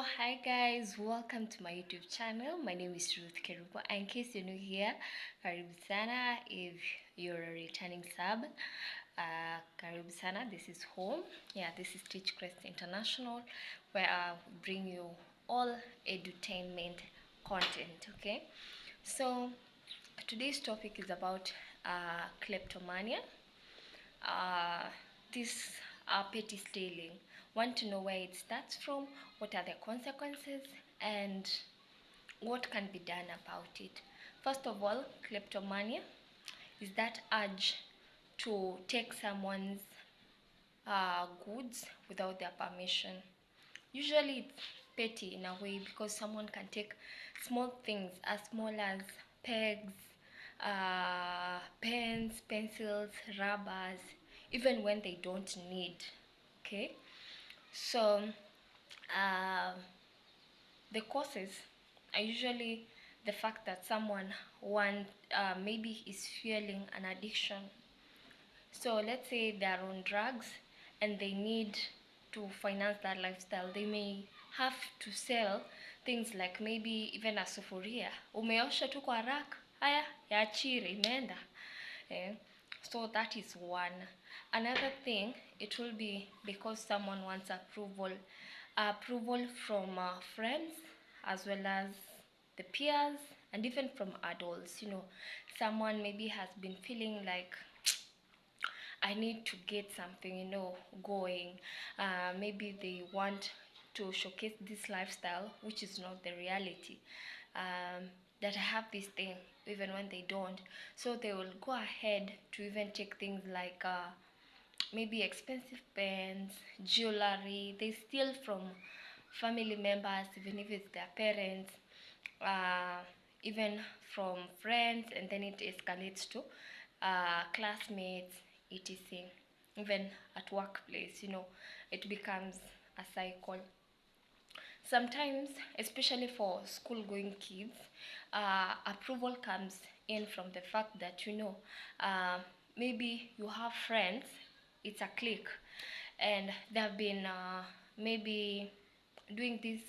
Hi guys, welcome to my YouTube channel. My name is Ruth Kerubo. In case you're new here, karibu sana. If you're a returning sub, karibu sana. This is home. Yeah, this is Teachcrest International, where I bring you all edutainment content. Okay, so today's topic is about kleptomania. uh, this petty stealing. Want to know where it starts from, what are the consequences, and what can be done about it. First of all, kleptomania is that urge to take someone's goods without their permission. Usually it's petty in a way because someone can take small things as small as pegs, pens, pencils, rubbers, even when they don't need. Okay, so uh, the causes are usually the fact that someone maybe is feeling an addiction. So let's say they are on drugs and they need to finance that lifestyle. They may have to sell things like maybe even a sufuria. Umeosha tu kwa haraka, haya yaachire imeenda. Eh? So that is one. Another thing, it will be because someone wants approval from friends as well as the peers and even from adults. Someone maybe has been feeling like I need to get something, going. Maybe they want to showcase this lifestyle, which is not the reality. That I have this thing, even when they don't. So they will go ahead to even take things like maybe expensive pens, jewelry. They steal from family members, even if it's their parents, uh, even from friends, and then it escalates to classmates, etc. Even at workplace, it becomes a cycle. Sometimes, especially for school going kids, approval comes in from the fact that uh, maybe you have friends, it's a clique, and they have been maybe doing this,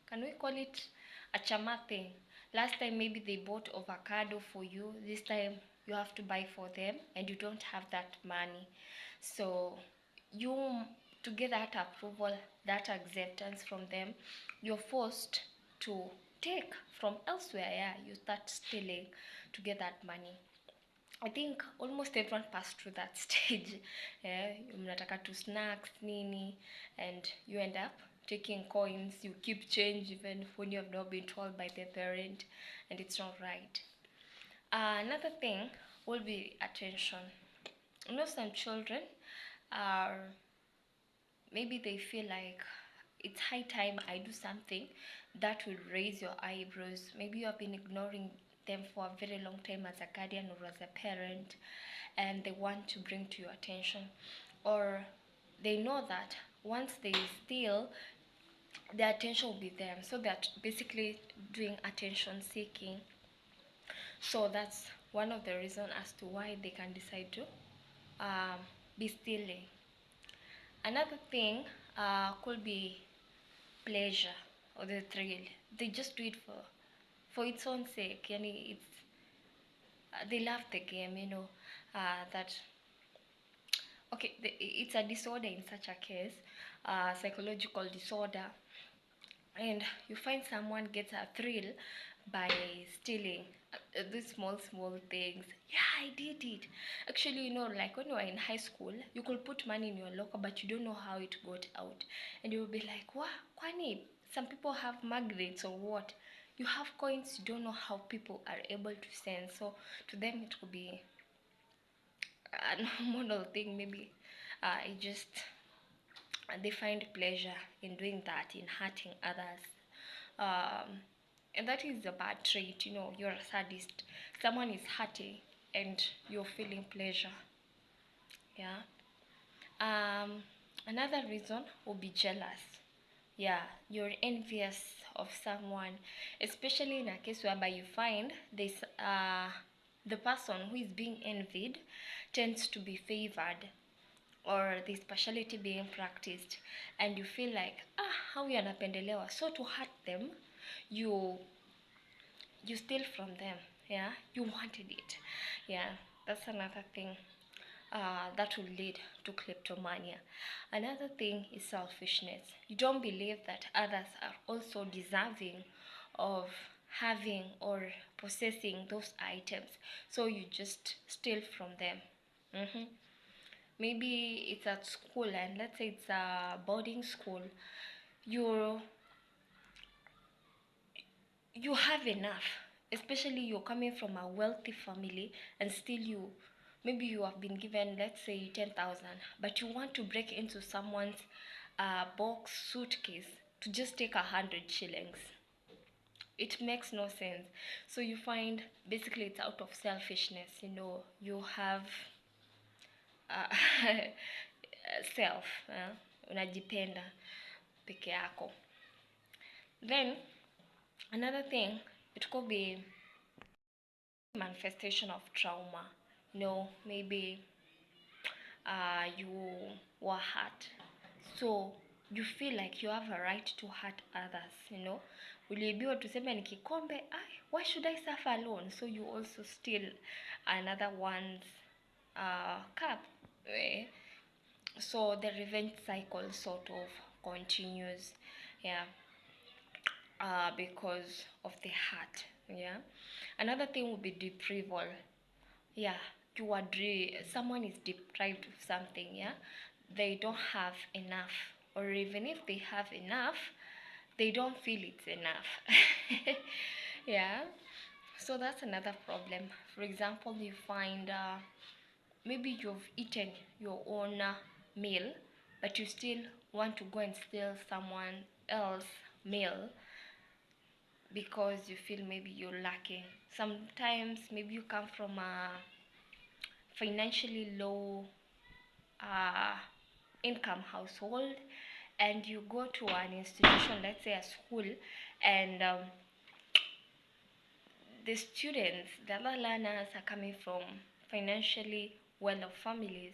can we call it a chama thing? Last time maybe they bought avocado for you, this time you have to buy for them and you don't have that money. So you, to get that approval, that acceptance from them, you're forced to take from elsewhere. Yeah, you start stealing to get that money. I think almost everyone passed through that stage. Yeah, mnataka to snacks nini, and you end up taking coins. You keep change even when you have not been told by their parent, and it's not right. Another thing will be attention. Some children are, maybe they feel like it's high time I do something that will raise your eyebrows. Maybe you have been ignoring them for a very long time as a guardian or as a parent, and they want to bring to your attention, or they know that once they steal, their attention will be them, so they're basically doing attention seeking. So that's one of the reasons as to why they can decide to be stealing. Another thing could be pleasure or the thrill. They just do it for its own sake. It's they love the game. That okay. It's a disorder in such a case, psychological disorder, and you find someone gets a thrill by stealing these small things. Yeah, I did it. Actually, like when you were in high school, you could put money in your locker but you don't know how it got out, and you will be like, wow, kwani some people have magnets or what? You have coins, you don't know how people are able to send. So to them it could be a normal thing. Maybe it just they find pleasure in doing that, in hurting others. And that is a bad trait. You're a sadist. Someone is hurting and you're feeling pleasure. Yeah. Another reason would be jealous. Yeah, you're envious of someone, especially in a case whereby you find this the person who is being envied tends to be favored. or this partiality being practiced, and you feel like how yanapendelewa, so to hurt them, you steal from them. Yeah, you wanted it. Yeah, that's another thing that will lead to kleptomania. Another thing is selfishness. You don't believe that others are also deserving of having or possessing those items, so you just steal from them. Maybe it's at school, and let's say it's a boarding school. you you have enough, especially you're coming from a wealthy family, and still maybe you have been given, let's say, 10,000, but you want to break into someone's box suitcase to just take 100 shillings. It makes no sense. So you find basically it's out of selfishness. You have uh, self, unajipenda peke yako. Then another thing, it could be manifestation of trauma. Maybe you were hurt, so you feel like you have a right to hurt others. Uliibiwa tuseme ni kikombe, why should I suffer alone? So you also steal another one's cup. So the revenge cycle sort of continues. Yeah. Because of the hurt. Yeah. Another thing would be deprival. Yeah, someone is deprived of something. Yeah, they don't have enough, or even if they have enough, they don't feel it's enough. Yeah, so that's another problem. For example, you find maybe you've eaten your own meal, but you still want to go and steal someone else's meal because you feel maybe you're lacking. Sometimes maybe you come from a financially low income household, and you go to an institution, let's say a school, and the other learners are coming from financially well-off families,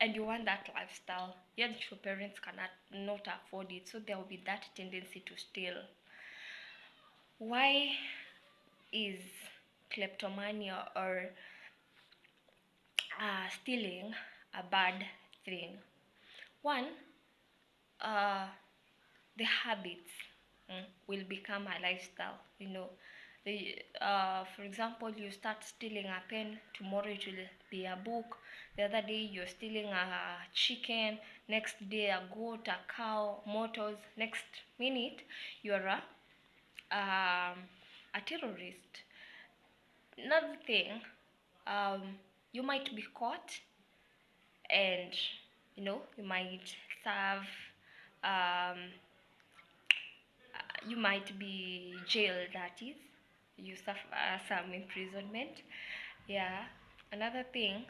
and you want that lifestyle, yet your parents cannot not afford it, so there will be that tendency to steal. Why is kleptomania or stealing a bad thing? One, the habits will become a lifestyle. For example, you start stealing a pen, tomorrow it will be a book. The other day you're stealing a chicken, next day a goat, a cow, motors. Next minute you're a terrorist. Another thing, you might be caught, and you might serve you might be jailed, that is, you suffer some imprisonment. Yeah. Another thing,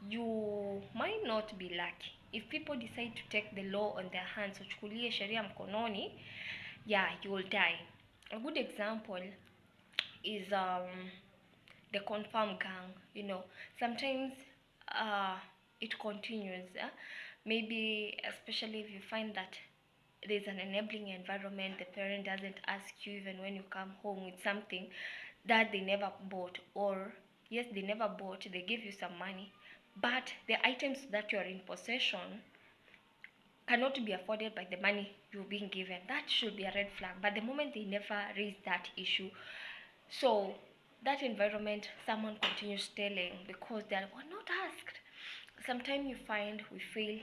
you might not be lucky if people decide to take the law on their hands, uchukulie sheria mkononi. Yeah, you will die. A good example is the confirm gang. Sometimes it continues. Maybe especially if you find that there's an enabling environment, the parent doesn't ask you even when you come home with something that they never bought, or yes, they never bought, they give you some money, but the items that you are in possession cannot be afforded by the money you're being given. That should be a red flag. But the moment they never raise that issue, so that environment, someone continues stealing because they were not asked. Sometimes you find we feel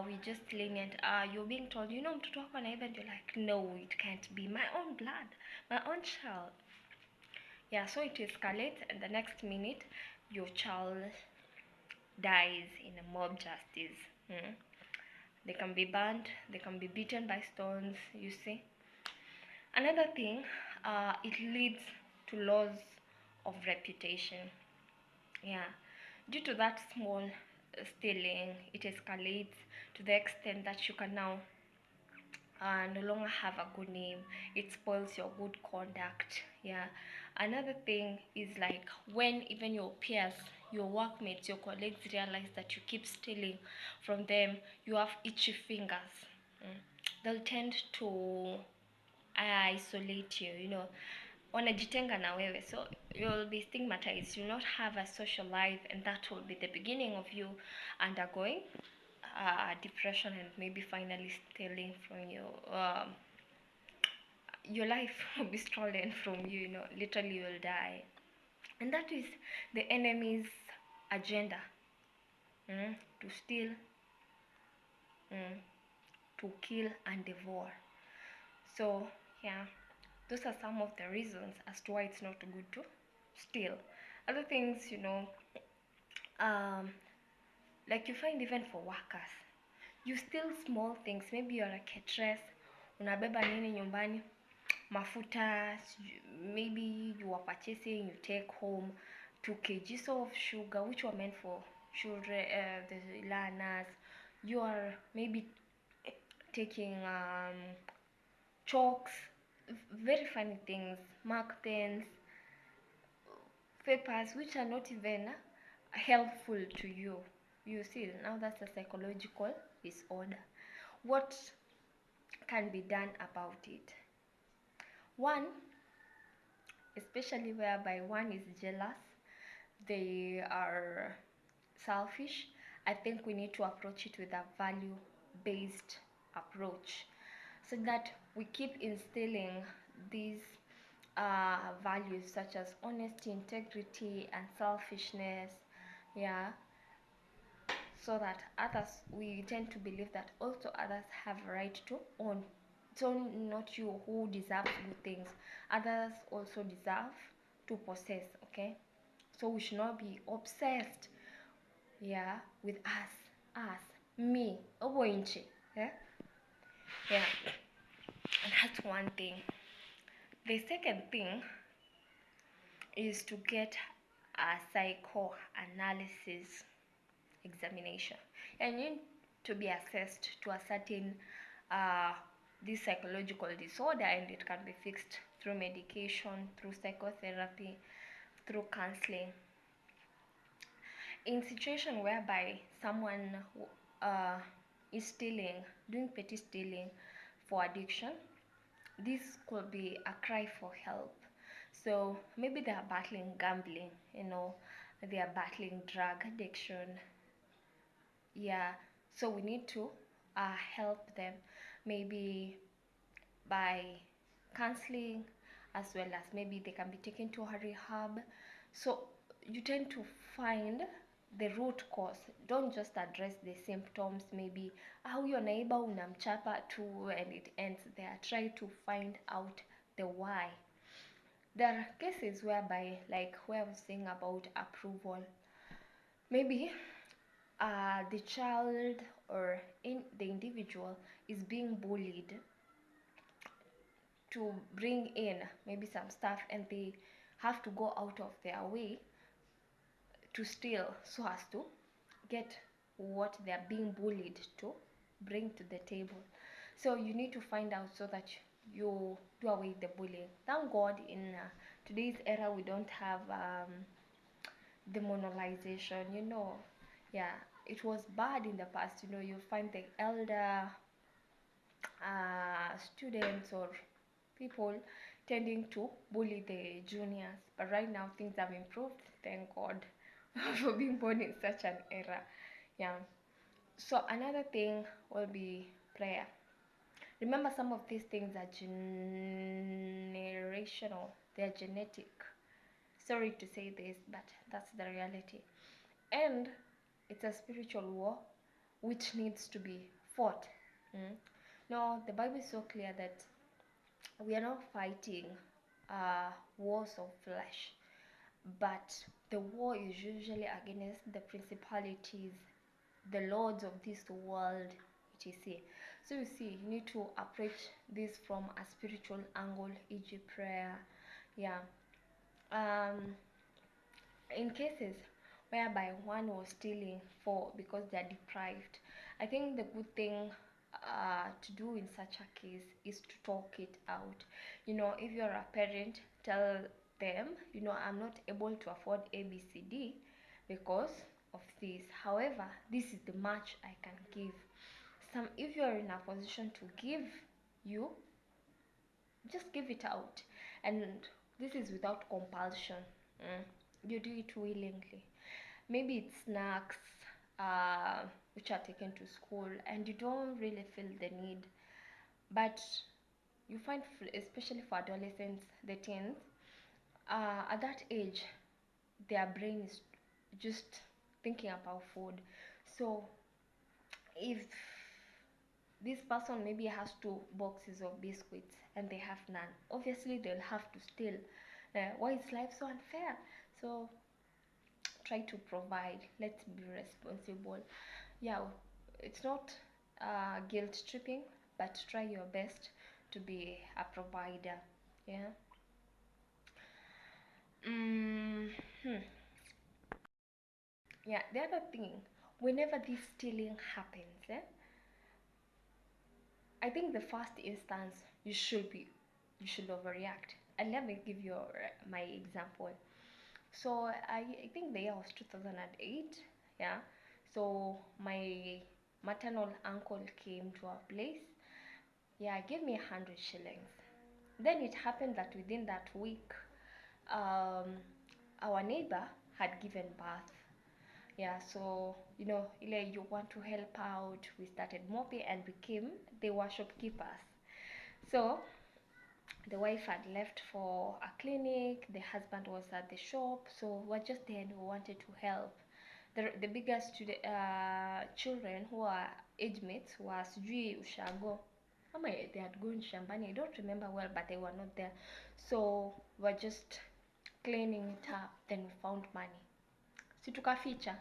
we just lenient. You're being told, mtoto wako anaiba, and you're like, no, it can't be my own blood, my own child. Yeah, so it escalates, and the next minute your child dies in a mob justice. They can be burned, they can be beaten by stones, you see. Another thing, it leads to loss of reputation. Yeah, due to that small stealing, it escalates to the extent that you can now no longer have a good name. It spoils your good conduct. Yeah. Another thing is like when even your peers your workmates, your colleagues realize that you keep stealing from them, you have itchy fingers, they'll tend to isolate you, you know, wanajitenga na wewe, so you'll be stigmatized, you'll not have a social life, and that will be the beginning of you undergoing depression and maybe finally stealing from you. Your life will be stolen from you, you know, literally you will die. And that is the enemy's agenda, to steal, to kill and devour. So yeah, those are some of the reasons as to why it's not good to steal. Other things, you know, like you find even for workers, you steal small things. Maybe you're a cateress, unabeba nini nyumbani, mafuta, maybe you are purchasing, you take home 2 kgs of sugar which were meant for children, the learners. You are maybe taking chalks, very funny things, mark pens, papers which are not even helpful to you. You see, now that's a psychological disorder. What can be done about it? One, especially whereby one is jealous, they are selfish, I think we need to approach it with a value-based approach, so that we keep instilling these values such as honesty, integrity, and selfishness. Yeah, so that others, we tend to believe that also others have a right to own. So not you who deserves good things, others also deserve to possess. Okay, so we should not be obsessed, yeah, with us, me, oboinche, yeah, yeah. And that's one thing. The second thing is to get a psychoanalysis examination, and you need to be assessed to a certain this psychological disorder, and it can be fixed through medication, through psychotherapy, through counseling. In situation whereby someone is stealing, doing petty stealing for addiction, this could be a cry for help. So maybe they are battling gambling, you know, they are battling drug addiction. Yeah, so we need to help them, maybe by counseling, as well as maybe they can be taken to a rehab. So you tend to find the root cause, don't just address the symptoms, maybe your neighbor unamchapa too and it ends there. Try to find out the why. There are cases whereby, like where I was saying about approval, maybe the child or the individual is being bullied to bring in maybe some stuff, and they have to go out of their way to steal so as to get what they are being bullied to bring to the table. So you need to find out so that you do away with the bullying. Thank God in today's era we don't have demonization, you know. Yeah, it was bad in the past, you know. You find the elder students or people tending to bully the juniors, but right now things have improved, thank God, for being born in such an era. Yeah, so another thing will be prayer. Remember, some of these things are generational, they're genetic. Sorry to say this, but that's the reality. And it's a spiritual war which needs to be fought. Now, the Bible is so clear that we are not fighting wars of flesh, but the war is usually against the principalities, the lords of this world, etc. So you see, you need to approach this from a spiritual angle, e.g. prayer. Yeah. In cases whereby one was stealing for because they're deprived, I think the good thing to do in such a case is to talk it out. You know, if you're a parent, tell them, you know, I'm not able to afford ABCD, because of this. However, this is the much I can give. If you are in a position to give, you just give it out, and this is without compulsion. You do it willingly. Maybe it's snacks which are taken to school and you don't really feel the need, but you find, especially for adolescents, the teens, at that age their brain is just thinking about food. So if this person maybe has 2 boxes of biscuits and they have none, obviously they'll have to steal. Why is life so unfair? So try to provide. Let's be responsible. Yeah, it's not guilt tripping, but try your best to be a provider. Yeah. Hmm. Yeah, the other thing, whenever this stealing happens, I think the first instance you should overreact. And let me give you my example. So I think the year was 2008. Yeah. So my maternal uncle came to our place. Yeah, gave me 100 shillings. Then it happened that within that week, our neighbor had given birth. Yeah, so you want to help out. We started mopping and became the worship keepers. So the wife had left for a clinic, the husband was at the shop, so we're just there and we wanted to help. The biggest children who are age mates were sijui ushago. They had gone shambani, I don't remember well, but they were not there. So we're just cleaning it up, then we found money. Si tukaficha.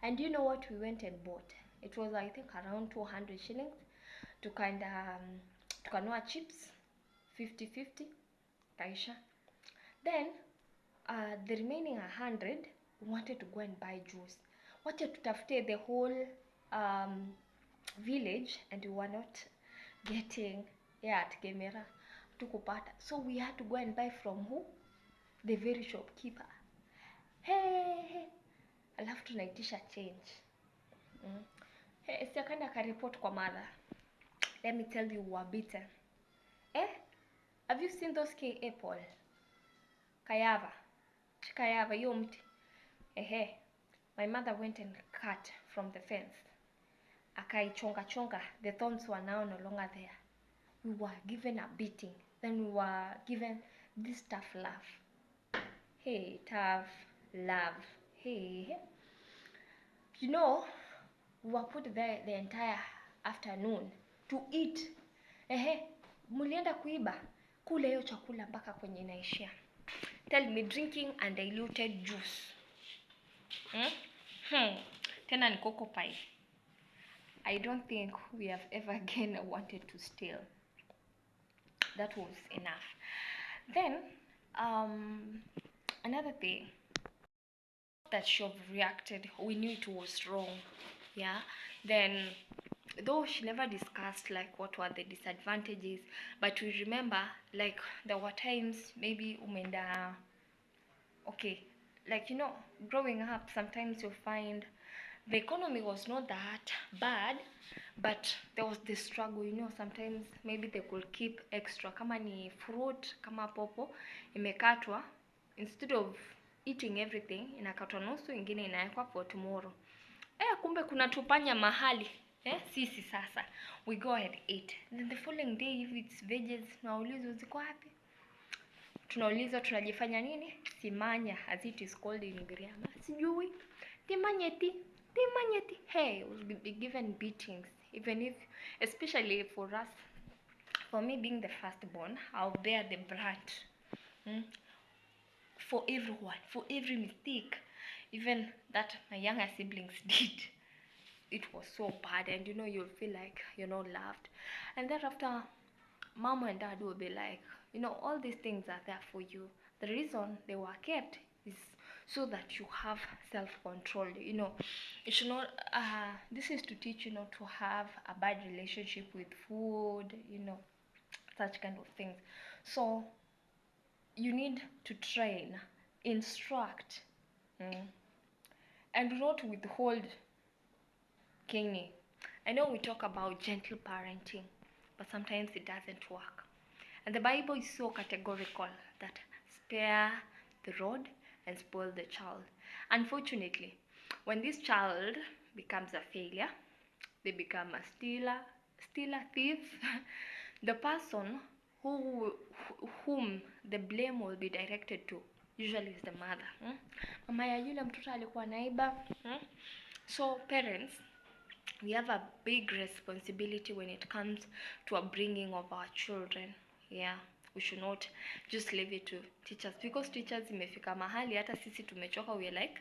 And you know what we went and bought? It was, I think, around 200 shillings. Tukanua chips 50-50 kaisha. Then the remaining 100 we wanted to go and buy juice. Wacha tutafute the whole village, and we were not getting, yeah, at Gemera tukupata. So we had to go and buy from who? The very shopkeeper. Hey, alafu tunaitisha change. Hey, siakaenda akareport kwa mother. Let me tell you, we're beaten. Have you seen those apple? Kayava. Chikayava, hiyo mti. My mother went and cut from the fence. Akaichonga. The thorns were now no longer there. We were given a beating. Then we were given this tough love. Hey, tough love. Hey. We were put there the entire afternoon to eat. Mulienda kuiba. Kula hiyo chakula mpaka kwenye inaishia. Tell me, drinking undiluted juice. Tena ni cocoa pie. I don't think we have ever again wanted to steal. That was enough. Then, another thing, that she overreacted, we knew it was wrong. Yeah. Then, though she never discussed like what were the disadvantages, but we remember like there were times maybe umenda, okay, like growing up, sometimes you find the economy was not that bad, but there was the struggle. Sometimes maybe they could keep extra, kama ni fruit, kama popo imekatwa, instead of eating everything inakatwa nusu, ingine inawekwa for tomorrow. Kumbe kuna tupanya mahali. Sisi sasa we go ahead eat, then the following day if it's veggies tunauliza ziko wapi, tunauliza tunajifanya nini, simanya, as it is called in Griama, sijui timanyeti. Hey, we'll be given beatings, even if, especially for us, for me being the firstborn, I'll bear the brunt for everyone, for every mistake even that my younger siblings did. It was so bad, and you'll feel like you're not loved. And then after, mom and dad will be like, all these things are there for you. The reason they were kept is so that you have self-control. You should not, this is to teach you not to have a bad relationship with food, such kind of things. So you need to train, instruct, and do not withhold kidney. I know we talk about gentle parenting, but sometimes it doesn't work. And the Bible is so categorical that spare the rod and spoil the child. Unfortunately, when this child becomes a failure, they become a stealer, thief, the person whom the blame will be directed to usually is the mother. Mama ya yule mtoto alikuwa naiba. So parents, we have a big responsibility when it comes to upbringing of our children. Yeah, we should not just leave it to teachers, because teachers imefika mahali hata sisi tumechoka. We are like,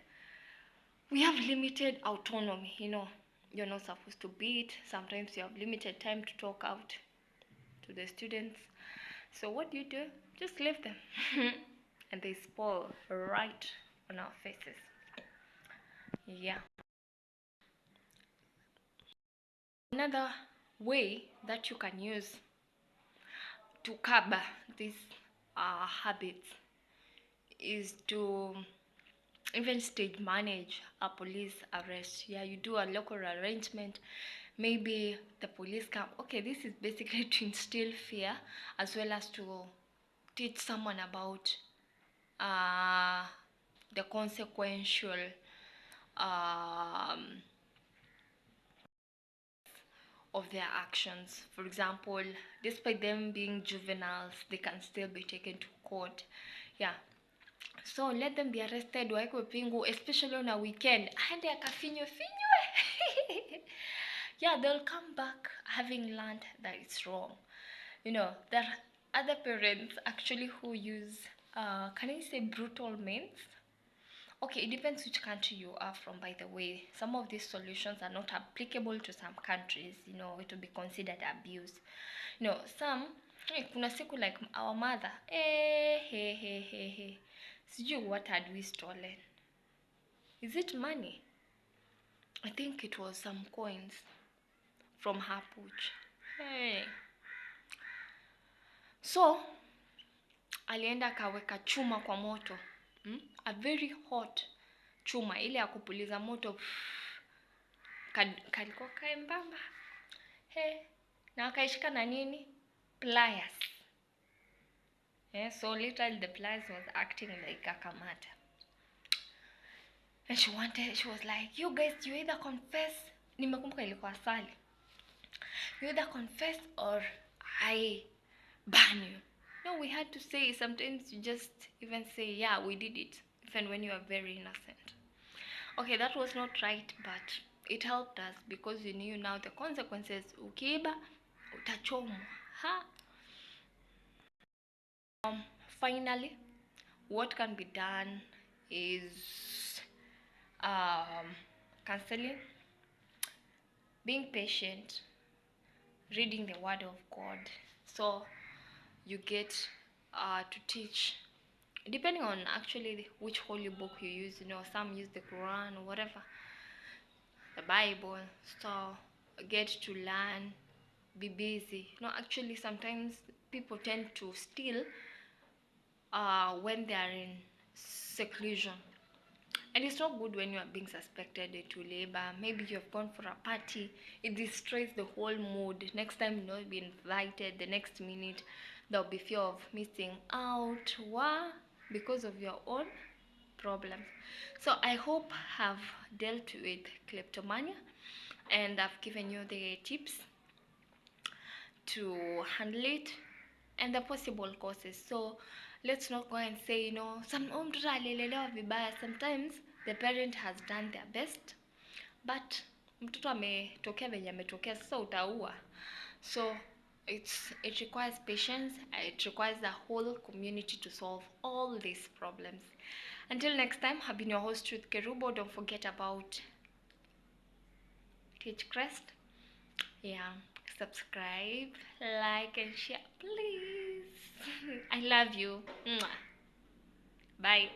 we have limited autonomy, you're not supposed to beat. Sometimes you have limited time to talk out to the students. So what do? Just leave them. And they spoil right on our faces. Yeah. Another way that you can use to curb these habits is to even stage manage a police arrest. Yeah, you do a local arrangement. Maybe the police come. Okay, this is basically to instill fear as well as to teach someone about the consequential of their actions. For example, despite them being juveniles, they can still be taken to court. Yeah. So let them be arrested, waekwe pingu, especially on a weekend. Hande akafinywe. Yeah, they'll come back having learned that it's wrong. There are other parents actually who use, can I say, brutal means? Okay, it depends which country you are from, by the way. Some of these solutions are not applicable to some countries, it will be considered abuse. Some, kuna siku like our mother, sijui what had we stolen. Is it money? I think it was some coins from her pouch. Hey. So, alienda akaweka chuma kwa moto. A very hot chuma, ile ya kupuliza moto. Kalikuwa kaembamba. Na akaishika na nini? Pliers. So literally the pliers was acting like a kamata. And she was like, you guys, you either confess. Nimekumbuka ilikuwa Sally. You either confess or I ban you. No, we had to say, sometimes you just even say, yeah, we did it, even when you are very innocent. Okay, that was not right, but it helped us because you knew now the consequences. Ukiiba, utachomwa. Finally, what can be done is counseling, being patient, reading the word of God. So you get to teach, depending on actually which holy book you use. Some use the Quran or whatever, the Bible. So get to learn, be busy. Actually sometimes people tend to steal when they are in seclusion, and it's not good when you are being suspected to labor. Maybe you have gone for a party, it destroys the whole mood. Next time you'll not be invited. The next minute there'll be fear of missing out. Why? Because of your own problems. So I hope I've dealt with kleptomania and I've given you the tips to handle it and the possible causes. So let's not go and say, mtoto alilelewa vibaya. Sometimes the parent has done their best, but mtoto ametokea venye ametokea, sasa utaua. So it requires patience. It requires the whole community to solve all these problems. Until next time, I've been your host, Truth Kerubo. Don't forget about Crest. Yeah, subscribe, like, and share, please. I love you. Bye.